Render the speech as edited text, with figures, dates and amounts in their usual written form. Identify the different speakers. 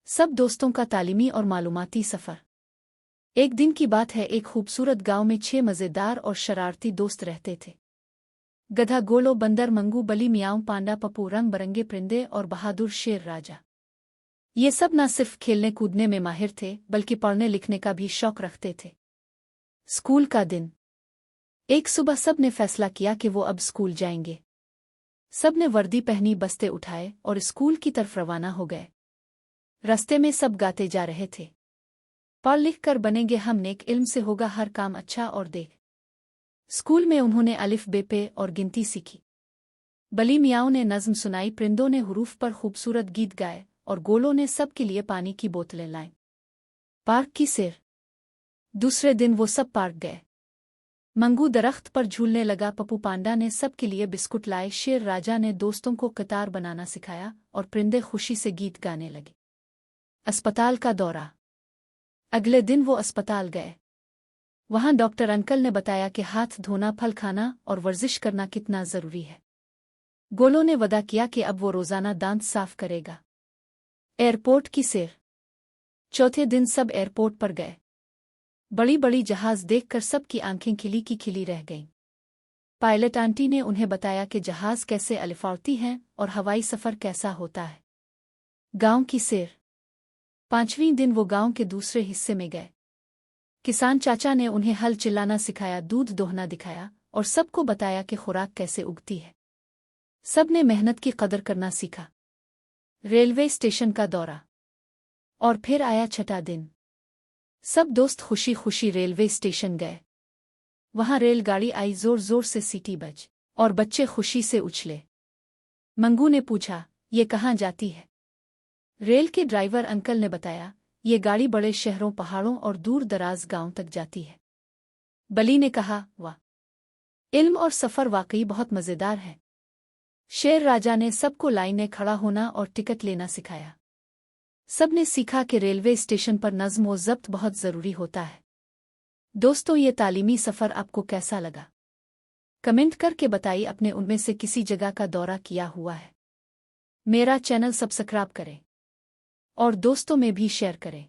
Speaker 1: सब दोस्तों का तालीमी और मालूमाती सफ़र। एक दिन की बात है, एक खूबसूरत गांव में 6 मज़ेदार और शरारती दोस्त रहते थे। गधा, गोलो, बंदर, मंगू, बली, मियाऊं, पांडा, पप्पू, रंग बरंगे परिंदे और बहादुर शेर राजा। ये सब न सिर्फ खेलने कूदने में माहिर थे, बल्कि पढ़ने लिखने का भी शौक रखते थे। स्कूल का दिन। एक सुबह सब ने फैसला किया कि वो अब स्कूल जाएंगे। सब ने वर्दी पहनी, बस्ते उठाए और स्कूल की तरफ रवाना हो गए। रास्ते में सब गाते जा रहे थे, पढ़ लिख कर बनेंगे हम नेक, इल्म से होगा हर काम अच्छा और देख। स्कूल में उन्होंने अलिफ बे पे और गिनती सीखी। बली मियाओं ने नज़्म सुनाई, परिंदों ने हुरूफ पर खूबसूरत गीत गाए और गोलों ने सब के लिए पानी की बोतलें लाईं। पार्क की सैर। दूसरे दिन वो सब पार्क गए। मंगू दरख्त पर झूलने लगा, पप्पू पांडा ने सब के लिए बिस्कुट लाए, शेर राजा ने दोस्तों को कतार बनाना सिखाया और परिंदे खुशी से गीत गाने लगे। अस्पताल का दौरा। अगले दिन वो अस्पताल गए। वहां डॉक्टर अंकल ने बताया कि हाथ धोना, फल खाना और वर्जिश करना कितना जरूरी है। गोलो ने वादा किया कि अब वो रोजाना दांत साफ करेगा। एयरपोर्ट की सैर। चौथे दिन सब एयरपोर्ट पर गए। बड़ी बड़ी जहाज देखकर सबकी आंखें खिली की खिली रह गईं। पायलट आंटी ने उन्हें बताया कि जहाज कैसे अलिफाड़ती हैं और हवाई सफर कैसा होता है। गांव की सैर। पांचवीं दिन वो गांव के दूसरे हिस्से में गए। किसान चाचा ने उन्हें हल चिल्लाना सिखाया, दूध दोहना दिखाया और सबको बताया कि खुराक कैसे उगती है। सब ने मेहनत की कदर करना सीखा। रेलवे स्टेशन का दौरा। और फिर आया छठा दिन। सब दोस्त खुशी खुशी रेलवे स्टेशन गए। वहां रेलगाड़ी आई, जोर जोर से सीटी बज और बच्चे खुशी से उछले। मंगू ने पूछा, ये कहाँ जाती है? रेल के ड्राइवर अंकल ने बताया, ये गाड़ी बड़े शहरों, पहाड़ों और दूर दराज गांव तक जाती है। बली ने कहा, वाह, इल्म और सफ़र वाकई बहुत मज़ेदार है। शेर राजा ने सबको लाइन में खड़ा होना और टिकट लेना सिखाया। सब ने सीखा कि रेलवे स्टेशन पर नज़्म व ज़ब्त बहुत ज़रूरी होता है। दोस्तों, ये तालीमी सफ़र आपको कैसा लगा? कमेंट करके बताइए अपने उनमें से किसी जगह का दौरा किया हुआ है। मेरा चैनल सब्सक्राइब करें और दोस्तों में भी शेयर करें।